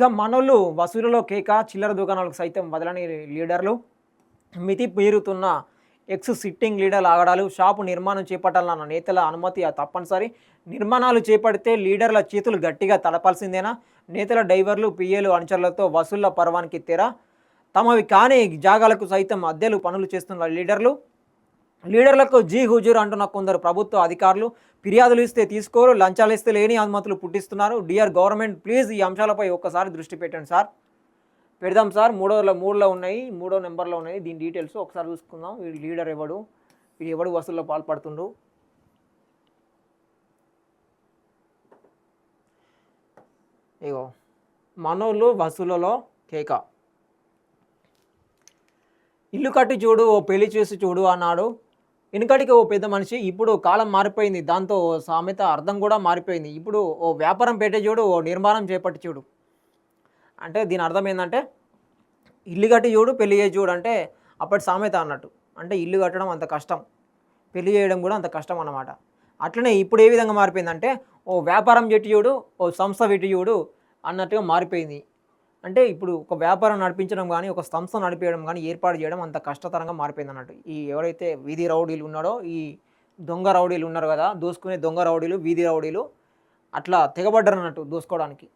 ఇక మనోళ్ళు వసూలులో కేక, చిల్లర దుకాణాలకు సైతం వదలని లీడర్లు, మితి మీరుతున్న ఎక్స్ సిట్టింగ్ లీడర్ల ఆగడాలు, షాపు నిర్మాణం చేపట్టాలన్న నేతల అనుమతి తప్పనిసరి, నిర్మాణాలు చేపడితే లీడర్ల చేతులు గట్టిగా తడపాల్సిందేనా, నేతల డ్రైవర్లు పిఏలు అనుచరులతో వసూళ్ల పర్వానికి తెర, తమవి కాని జాగాలకు సైతం అద్దెలు పనులు చేస్తున్న లీడర్లకు జీ హుజూర్ అంటున్న కొందరు ప్రభుత్వ అధికారులు, ఫిర్యాదులు ఇస్తే తీసుకోరు, లంచాలు ఇస్తే లేని అనుమతులు పుట్టిస్తున్నారు. డియర్ గవర్నమెంట్ ప్లీజ్ ఈ అంశాలపై ఒక్కసారి దృష్టి పెట్టండి సార్. పెడదాం సార్. మూడోలో ఉన్నాయి, 3వ నెంబర్లో ఉన్నాయి. దీని డీటెయిల్స్ ఒకసారి చూసుకుందాం. వీడి లీడర్ ఎవడు, వీడు ఎవడు వసూల్లో పాల్పడుతుండ్రు. ఇగో మనోళ్ళు వసూలలో కేక. ఇల్లు కట్టి చూడు, ఓ పెళ్లి చేసి చూడు అన్నాడు వెనుకటికి ఓ పెద్ద మనిషి. ఇప్పుడు కాలం మారిపోయింది, దాంతో సామెత అర్థం కూడా మారిపోయింది. ఇప్పుడు ఓ వ్యాపారం పెట్టే చూడు, ఓ నిర్మాణం చేపట్టి చూడు అంటే దీని అర్థం ఏంటంటే ఇల్లు కట్టి చూడు, పెళ్లి చేసి చూడు అంటే అప్పటి సామెత అన్నట్టు. అంటే ఇల్లు కట్టడం అంత కష్టం, పెళ్లి చేయడం కూడా అంత కష్టం అన్నమాట. అట్లనే ఇప్పుడు ఏ విధంగా మారిపోయిందంటే ఓ వ్యాపారం పెట్టి చూడు, ఓ సంస్థ పెట్టి చూడు అన్నట్టుగా మారిపోయింది. అంటే ఇప్పుడు ఒక వ్యాపారం నడిపించడం కానీ, ఒక సంస్థ నడిపించడం కానీ, ఏర్పాటు చేయడం అంత కష్టతరంగా మారిపోయింది అన్నట్టు. ఈ ఎవరైతే వీధి రౌడీలు ఉన్నాడో, ఈ దొంగ రౌడీలు ఉన్నారు కదా, దోసుకునే దొంగ రౌడీలు, వీధి రౌడీలు అట్లా తెగబడ్డారు అన్నట్టు దోసుకోవడానికి.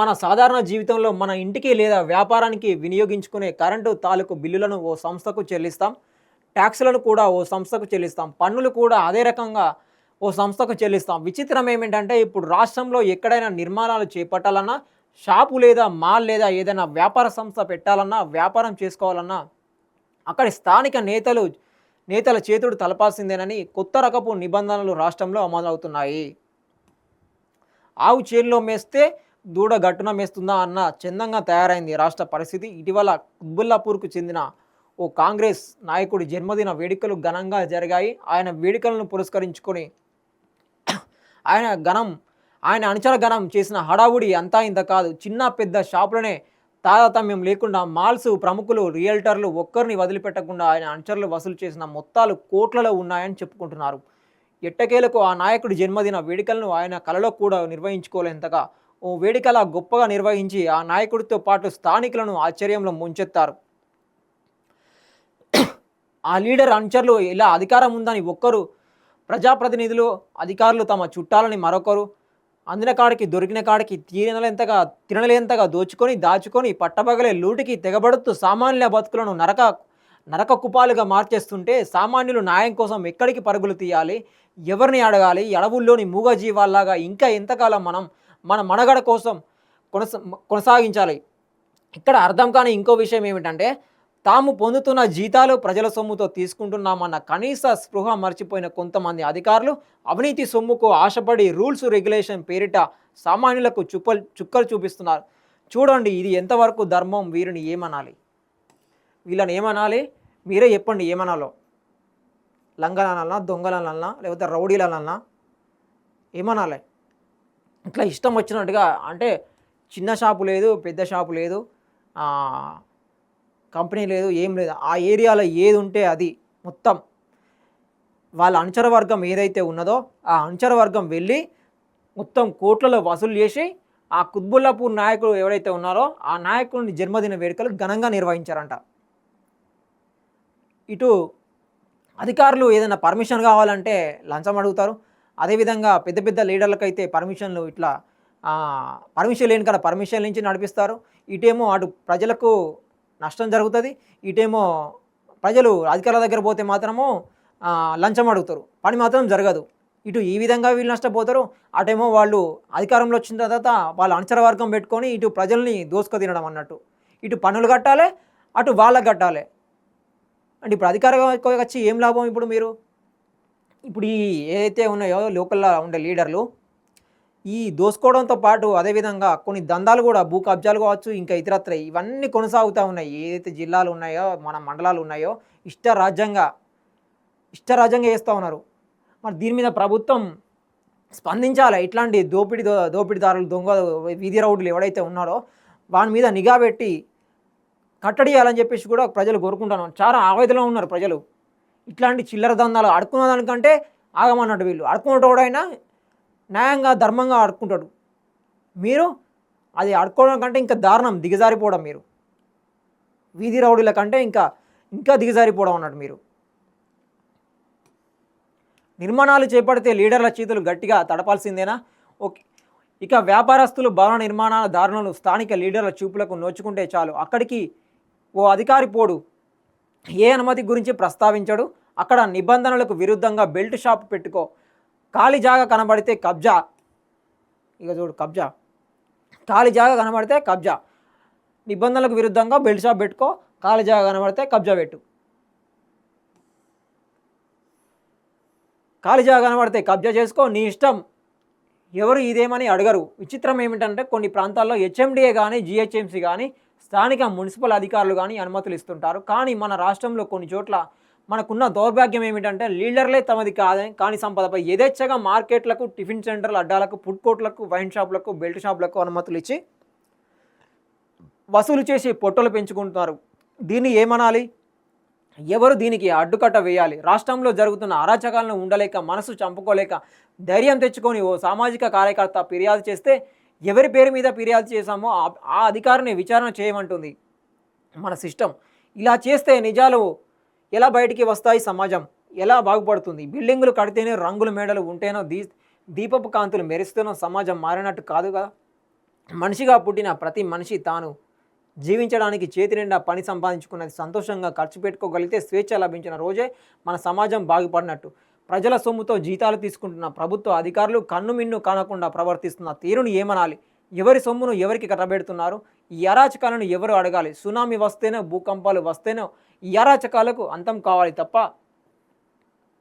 మన సాధారణ జీవితంలో మన ఇంటికి లేదా వ్యాపారానికి వినియోగించుకునే కరెంటు తాలూకు బిల్లులను ఓ సంస్థకు చెల్లిస్తాం, ట్యాక్సులను కూడా ఓ సంస్థకు చెల్లిస్తాం, పన్నులు కూడా అదే రకంగా ఓ సంస్థకు చెల్లిస్తాం. విచిత్రం ఏమిటంటే ఇప్పుడు రాష్ట్రంలో ఎక్కడైనా నిర్మాణాలు చేపట్టాలన్నా, షాపు లేదా మాల్ లేదా ఏదైనా వ్యాపార సంస్థ పెట్టాలన్నా, వ్యాపారం చేసుకోవాలన్నా అక్కడి స్థానిక నేతల చేతుడు తలపాల్సిందేనని కొత్త రకపు నిబంధనలు రాష్ట్రంలో అమలవుతున్నాయి. ఆవు చేనులో మేస్తే దూడ గట్టున మేస్తుందా అన్న చందంగా తయారైంది రాష్ట్ర పరిస్థితి. ఇటీవల కుత్బుల్లాపూర్కు చెందిన ఓ కాంగ్రెస్ నాయకుడి జన్మదిన వేడుకలు ఘనంగా జరిగాయి. ఆయన వేడుకలను పురస్కరించుకొని ఆయన అనుచర గణం చేసిన హడావుడి అంతా ఇంత కాదు. చిన్న పెద్ద షాపులనే తారతమ్యం లేకుండా మాల్స్ ప్రముఖులు, రియల్టర్లు ఒక్కరిని వదిలిపెట్టకుండా ఆయన అనుచరులు వసూలు చేసిన మొత్తాలు కోట్లలో ఉన్నాయని చెప్పుకుంటున్నారు. ఎట్టకేలకు ఆ నాయకుడి జన్మదిన వేడుకలను ఆయన కలలో కూడా నిర్వహించుకోలేంతగా ఓ వేడుకలా గొప్పగా నిర్వహించి ఆ నాయకుడితో పాటు స్థానికులను ఆశ్చర్యంలో ముంచెత్తారు. ఆ లీడర్ అనుచరులు ఇలా అధికారం ఉందని ఒక్కరు, ప్రజాప్రతినిధులు అధికారులు తమ చుట్టాలని మరొకరు, అందిన కాడికి దొరికిన కాడికి తినలేంతగా దాచుకొని పట్టబగలే లూటికి తెగబడుతూ సామాన్యుల బతుకులను నరక కుపాలుగా మార్చేస్తుంటే సామాన్యులు న్యాయం కోసం ఎక్కడికి పరుగులు తీయాలి, ఎవరిని అడగాలి? అడవుల్లోని మూగజీవాల్లాగా ఇంకా ఎంతకాలం మన మనుగడ కోసం కొనసాగించాలి? ఇక్కడ అర్థం కాని ఇంకో విషయం ఏమిటంటే తాము పొందుతున్న జీతాలు ప్రజల సొమ్ముతో తీసుకుంటున్నామన్న కనీస స్పృహ మర్చిపోయిన కొంతమంది అధికారులు అవినీతి సొమ్ముకు ఆశపడి రూల్స్ రెగ్యులేషన్ పేరిట సామాన్యులకు చుక్కలు చూపిస్తున్నారు. చూడండి ఇది ఎంతవరకు ధర్మం? వీరిని ఏమనాలి? వీళ్ళని ఏమనాలి? మీరే చెప్పండి ఏమనాలో. లంగలనన్నా, దొంగలనన్నా, లేకపోతే రౌడీలనన్నా ఏమనాలి? ఇట్లా ఇష్టం వచ్చినట్టుగా అంటే చిన్న షాపు లేదు, పెద్ద షాపు లేదు, కంపెనీ లేదు, ఏం లేదు, ఆ ఏరియాలో ఏది ఉంటే అది మొత్తం వాళ్ళ అనుచర వర్గం ఏదైతే ఉన్నదో ఆ అనుచర వర్గం వెళ్ళి మొత్తం కోట్లలో వసూలు చేసి ఆ కుత్బుల్లాపూర్ నాయకుడు ఎవరైతే ఉన్నారో ఆ నాయకుడిని జన్మదిన వేడుకలు ఘనంగా నిర్వహించారంట. ఇటు అధికారులు ఏదైనా పర్మిషన్ కావాలంటే లంచం అడుగుతారు. అదేవిధంగా పెద్ద పెద్ద లీడర్లకైతే పర్మిషన్లు ఇట్లా పర్మిషన్ లేని కదా పర్మిషన్ నుంచి నడిపిస్తారు. ఇటేమో అటు ప్రజలకు నష్టం జరుగుతుంది, ఇటేమో ప్రజలు అధికారుల దగ్గర పోతే మాత్రము లంచం అడుగుతారు, పని మాత్రం జరగదు. ఇటు ఈ విధంగా వీళ్ళు నష్టపోతారు, అటేమో వాళ్ళు అధికారంలో వచ్చిన తర్వాత వాళ్ళ అనుచర వర్గం పెట్టుకొని ఇటు ప్రజల్ని దోసుకు తినడం అన్నట్టు. ఇటు పన్నులు కట్టాలి, అటు వాళ్ళకి కట్టాలి. అంటే ఇప్పుడు అధికారం వచ్చి ఏం లాభం? ఇప్పుడు ఈ ఏదైతే ఉన్నాయో లోకల్లో ఉండే లీడర్లు ఈ దోసుకోవడంతో పాటు అదేవిధంగా కొన్ని దందాలు కూడా, భూ కబ్జాలు కావచ్చు, ఇంకా ఇతరత్ర ఇవన్నీ కొనసాగుతూ ఉన్నాయి. ఏదైతే జిల్లాలు ఉన్నాయో, మన మండలాలు ఉన్నాయో ఇష్టరాజ్యంగా చేస్తూ ఉన్నారు. మరి దీని మీద ప్రభుత్వం స్పందించాలి. ఇట్లాంటి దోపిడీదారులు, దొంగ వీధి రౌడీలు ఎవడైతే ఉన్నారో వాని మీద నిఘా పెట్టి కట్టడియాలని చెప్పేసి కూడా ప్రజలు కోరుకుంటున్నారు. చాలా ఆవేదనలో ఉన్నారు ప్రజలు. ఇట్లాంటి చిల్లర దందాలు అడుక్కున్న దానికంటే ఆగమన్నట్టు. వీళ్ళు అడుక్కునేటోడైనా న్యాయంగా ధర్మంగా అడుక్కుంటాడు. మీరు అది అడుక్కోవడం కంటే ఇంకా దారుణం, దిగజారిపోవడం. మీరు వీధి రౌడీల కంటే ఇంకా దిగజారిపోవడం అన్నట్టు. మీరు నిర్మాణాలు చేపడితే లీడర్ల చేతులు గట్టిగా తడపాల్సిందేనా? ఓకే. ఇక వ్యాపారస్తులు, భవన నిర్మాణాల దారుణాలు స్థానిక లీడర్ల చూపులకు నోచుకుంటే చాలు, అక్కడికి ఓ అధికారి పోడు. ఏ అనుమతి గురించి ప్రస్తావించడు. అక్కడ నిబంధనలకు విరుద్ధంగా బెల్ట్ షాప్ పెట్టుకో, ఖాళీ జాగా కనబడితే కబ్జా. ఇక చూడు కబ్జా, ఖాళీ జాగా కనబడితే కబ్జా. నిబంధనలకు విరుద్ధంగా బెల్ట్ షాప్ పెట్టుకో, ఖాళీ జాగా కనబడితే కబ్జా పెట్టు. ఖాళీ జాగా కనబడితే కబ్జా చేసుకో, నీ ఇష్టం. ఎవరు ఇదేమని అడగరు. విచిత్రం ఏమిటంటే కొన్ని ప్రాంతాల్లో హెచ్ఎండిఏ కానీ, జిహెచ్ఎంసీ కానీ, స్థానిక మున్సిపల్ అధికారులు కానీ అనుమతులు ఇస్తుంటారు. కానీ మన రాష్ట్రంలో కొన్ని చోట్ల మనకున్న దౌర్భాగ్యం ఏమిటంటే లీడర్లే తమది కాని సంపదపై యథేచ్ఛగా మార్కెట్లకు, టిఫిన్ సెంటర్ల అడ్డాలకు, ఫుడ్ కోర్టులకు, వైన్ షాపులకు, బెల్ట్ షాపులకు అనుమతులు ఇచ్చి వసూలు చేసి పొట్టలు పెంచుకుంటున్నారు. దీన్ని ఏమనాలి? ఎవరు దీనికి అడ్డుకట్ట వేయాలి? రాష్ట్రంలో జరుగుతున్న అరాచకాలను ఉండలేక, మనసు చంపుకోలేక, ధైర్యం తెచ్చుకొని ఓ సామాజిక కార్యకర్త ఫిర్యాదు చేస్తే ఎవరి పేరు మీద ఫిర్యాదు చేశామో ఆ అధికారిని విచారణ చేయమంటుంది మన సిస్టమ్. ఇలా చేస్తే నిజాలు ఎలా బయటికి వస్తాయి? సమాజం ఎలా బాగుపడుతుంది? బిల్డింగులు కడితేనే, రంగుల మేడలు ఉంటేనో, దీపపు కాంతులు మెరుస్తేనో సమాజం మారినట్టు కాదు కదా. మనిషిగా పుట్టిన ప్రతి మనిషి తాను జీవించడానికి చేతి నిండా పని సంపాదించుకున్నది సంతోషంగా ఖర్చు పెట్టుకోగలిగితే స్వేచ్ఛ లభించిన రోజే మన సమాజం బాగుపడినట్టు. ప్రజల సొమ్ముతో జీతాలు తీసుకుంటున్న ప్రభుత్వ అధికారులు కన్ను మిన్ను కానకుండా ప్రవర్తిస్తున్న తీరును ఏమనాలి? ఎవరి సొమ్మును ఎవరికి కట్టబెడుతున్నారు? ఈ అరాచకాలను ఎవరు అడగాలి? సునామీ వస్తేనో, భూకంపాలు వస్తేనో ఈ అరాచకాలకు అంతం కావాలి తప్ప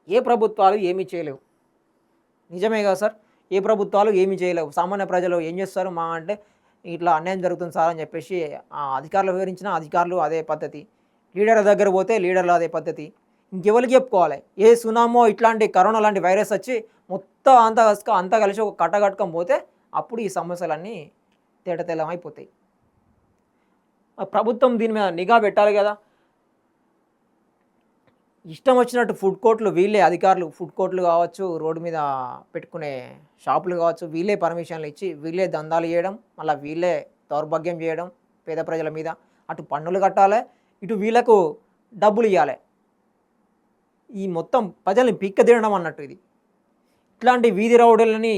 ఏ ప్రభుత్వాలు ఏమీ చేయలేవు. నిజమే కదా సార్? ఏ ప్రభుత్వాలు ఏమీ చేయలేవు. సామాన్య ప్రజలు ఏం చేస్తారు? మా అంటే ఇట్లా అన్యాయం జరుగుతుంది సార్ అని చెప్పేసి అధికారులు వివరించిన అధికారులు అదే పద్ధతి, లీడర్ల దగ్గర పోతే లీడర్లు అదే పద్ధతి. ఇంకెవరికి చెప్పుకోవాలి? ఏ సునామో ఇట్లాంటి కరోనా లాంటి వైరస్ వచ్చి మొత్తం అంతా కలిసి ఒక కట్టగట్టుకొని పోతే అప్పుడు ఈ సమస్యలన్నీ తేటతెల్లమైపోతాయి. ప్రభుత్వం దీని మీద నిఘా పెట్టాలి కదా. ఇష్టం వచ్చినట్టు ఫుడ్ కోర్టులు వీళ్ళే అధికారులు, ఫుడ్ కోర్టులు కావచ్చు, రోడ్డు మీద పెట్టుకునే షాపులు కావచ్చు, వీళ్ళే పర్మిషన్లు ఇచ్చి వీళ్ళే దందాలు చేయడం, మళ్ళీ వీళ్ళే దౌర్భాగ్యం చేయడం పేద ప్రజల మీద. అటు పన్నులు కట్టాలి, ఇటు వీళ్ళకు డబ్బులు ఇవ్వాలి. ఈ మొత్తం ప్రజల్ని తినడం అన్నట్టు ఇది. ఇట్లాంటి వీధి రౌడీలని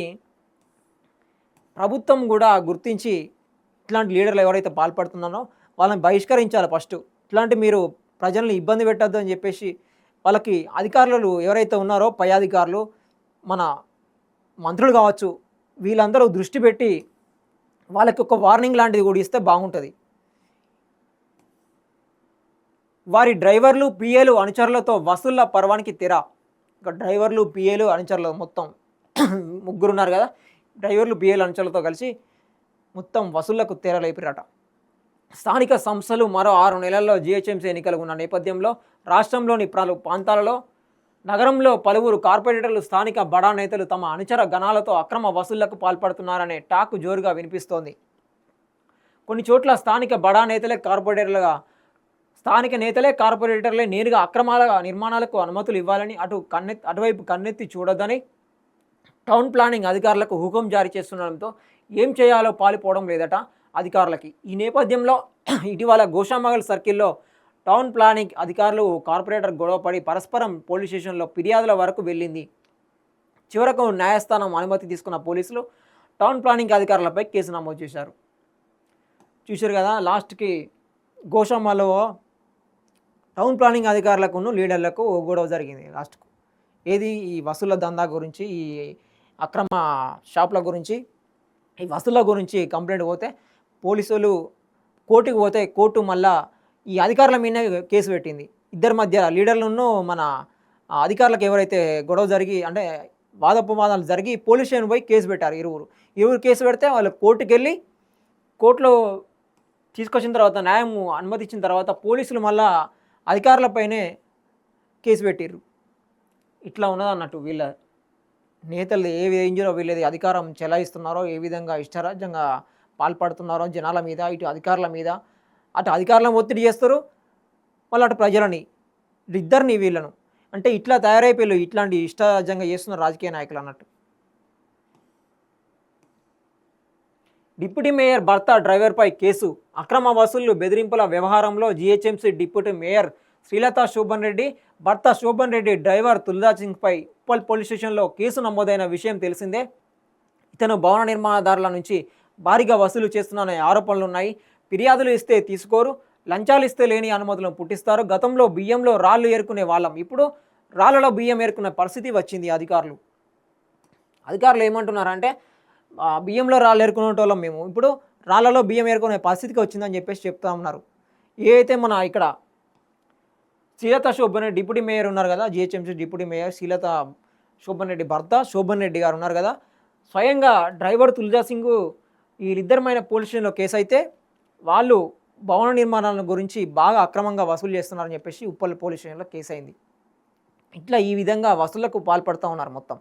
ప్రభుత్వం కూడా గుర్తించి ఇట్లాంటి లీడర్లు ఎవరైతే పాల్పడుతున్నారో వాళ్ళని బహిష్కరించాలి ఫస్ట్. ఇట్లాంటి మీరు ప్రజల్ని ఇబ్బంది పెట్టద్దు అని చెప్పేసి వాళ్ళకి అధికారులు ఎవరైతే ఉన్నారో పై అధికారులు, మన మంత్రులు కావచ్చు, వీళ్ళందరూ దృష్టి పెట్టి వాళ్ళకి ఒక వార్నింగ్ లాంటిది కూడా ఇస్తే బాగుంటుంది. వారి డ్రైవర్లు, పిఏలు, అనుచరులతో వసూళ్ల పర్వానికి తెర. ఇక డ్రైవర్లు, పిఏలు, అనుచరులు మొత్తం ముగ్గురున్నారు కదా. డ్రైవర్లు, పిఏలు, అనుచరులతో కలిసి మొత్తం వసూళ్లకు తెర లేపిరట. స్థానిక సంస్థలు మరో 6 నెలల్లో జిహెచ్ఎంసీ ఎన్నికలు ఉన్న నేపథ్యంలో రాష్ట్రంలోని పలు ప్రాంతాలలో, నగరంలో పలువురు కార్పొరేటర్లు, స్థానిక బడా నేతలు తమ అనుచర గణాలతో అక్రమ వసూళ్లకు పాల్పడుతున్నారనే టాక్ జోరుగా వినిపిస్తోంది. కొన్ని చోట్ల స్థానిక బడా నేతలే కార్పొరేటర్లే నేరుగా అక్రమాల నిర్మాణాలకు అనుమతులు ఇవ్వాలని, అటువైపు కన్నెత్తి చూడొద్దని టౌన్ ప్లానింగ్ అధికారులకు హుకుం జారీ చేస్తుండడంతో ఏం చేయాలో పాలుపోవడం లేదట అధికారులకి. ఈ నేపథ్యంలో ఇటీవల గోషామగల్ సర్కిల్లో టౌన్ ప్లానింగ్ అధికారులు కార్పొరేటర్ గొడవపడి పరస్పరం పోలీస్ స్టేషన్లో ఫిర్యాదుల వరకు వెళ్ళింది. చివరకు న్యాయస్థానం అనుమతి తీసుకున్న పోలీసులు టౌన్ ప్లానింగ్ అధికారులపై కేసు నమోదు చేశారు. చూశారు కదా, లాస్ట్కి గోషామలో టౌన్ ప్లానింగ్ అధికారులకు లీడర్లకు గొడవ జరిగింది. లాస్ట్కు ఏది ఈ వసూళ్ల దందా గురించి, ఈ అక్రమ షాపుల గురించి, ఈ వసూళ్ల గురించి కంప్లైంట్ పోతే పోలీసులు కోర్టుకు పోతే కోర్టు మళ్ళా ఈ అధికారుల మీద కేసు పెట్టింది. ఇద్దరి మధ్య లీడర్లను మన అధికారులకు ఎవరైతే గొడవ జరిగి అంటే వాదోపవాదాలు జరిగి పోలీస్ స్టేషన్ పోయి కేసు పెట్టారు. ఇరువురు కేసు పెడితే వాళ్ళు కోర్టుకు వెళ్ళి కోర్టులో తీసుకొచ్చిన తర్వాత న్యాయం అనుమతి ఇచ్చిన తర్వాత పోలీసులు మళ్ళా అధికారులపైనే కేసు పెట్టిర్రు. ఇట్లా ఉన్నదన్నట్టు వీళ్ళ నేతలు ఏ రేంజ్లో వీళ్ళది అధికారం చెలాయిస్తున్నారో, ఏ విధంగా ఇష్టరాజ్యంగా పాల్పడుతున్నారో జనాల మీద, ఇటు అధికారుల మీద. అటు అధికారులను ఒత్తిడి చేస్తారు, మళ్ళీ అటు ప్రజలని, ఇద్దరిని వీళ్ళను అంటే ఇట్లా తయారైపోయారు, ఇట్లాంటి ఇష్టారాజ్యంగా చేస్తున్న రాజకీయ నాయకులు అన్నట్టు. డిప్యూటీ మేయర్ భర్త డ్రైవర్పై కేసు. అక్రమ వసూళ్లు బెదిరింపుల వ్యవహారంలో GHMC deputy mayor Srilatha Shobhan Reddy భర్త శోభన్ రెడ్డి డ్రైవర్ తుల్జా సింగ్పై ఉప్పల్ పోలీస్ స్టేషన్లో కేసు నమోదైన విషయం తెలిసిందే. ఇతను భవన నిర్మాణదారుల నుంచి భారీగా వసూలు చేస్తున్నారనే ఆరోపణలు ఉన్నాయి. ఫిర్యాదులు ఇస్తే తీసుకోరు, లంచాలు ఇస్తే లేని అనుమతులను పుట్టిస్తారు. గతంలో బియ్యంలో రాళ్ళు ఏరుకునే వాళ్ళం, ఇప్పుడు రాళ్లలో బియ్యం ఏరుకునే పరిస్థితి వచ్చింది. అధికారులు ఏమంటున్నారంటే బియ్యంలో రాళ్ళు ఏరుకునేటోళ్ళం మేము, ఇప్పుడు రాళ్లలో బియ్యం ఏరుకునే పరిస్థితికి వచ్చిందని చెప్పేసి చెప్తా ఉన్నారు. ఏదైతే మన ఇక్కడ శ్రీలత శోభన్ రెడ్డి డిప్యూటీ మేయర్ ఉన్నారు కదా, GHMC deputy mayor Srilatha Shobhan Reddy భర్త శోభన్ రెడ్డి గారు ఉన్నారు కదా, స్వయంగా డ్రైవర్ తుల్జా సింగ్ వీళ్ళిద్దరమైన పోలీస్ స్టేషన్లో కేసు అయితే వాళ్ళు భవన నిర్మాణాల గురించి బాగా అక్రమంగా వసూలు చేస్తున్నారని చెప్పేసి ఉప్పల్ పోలీస్ స్టేషన్లో కేసు అయింది. ఇట్లా ఈ విధంగా వసూళ్లకు పాల్పడుతూ ఉన్నారు మొత్తం.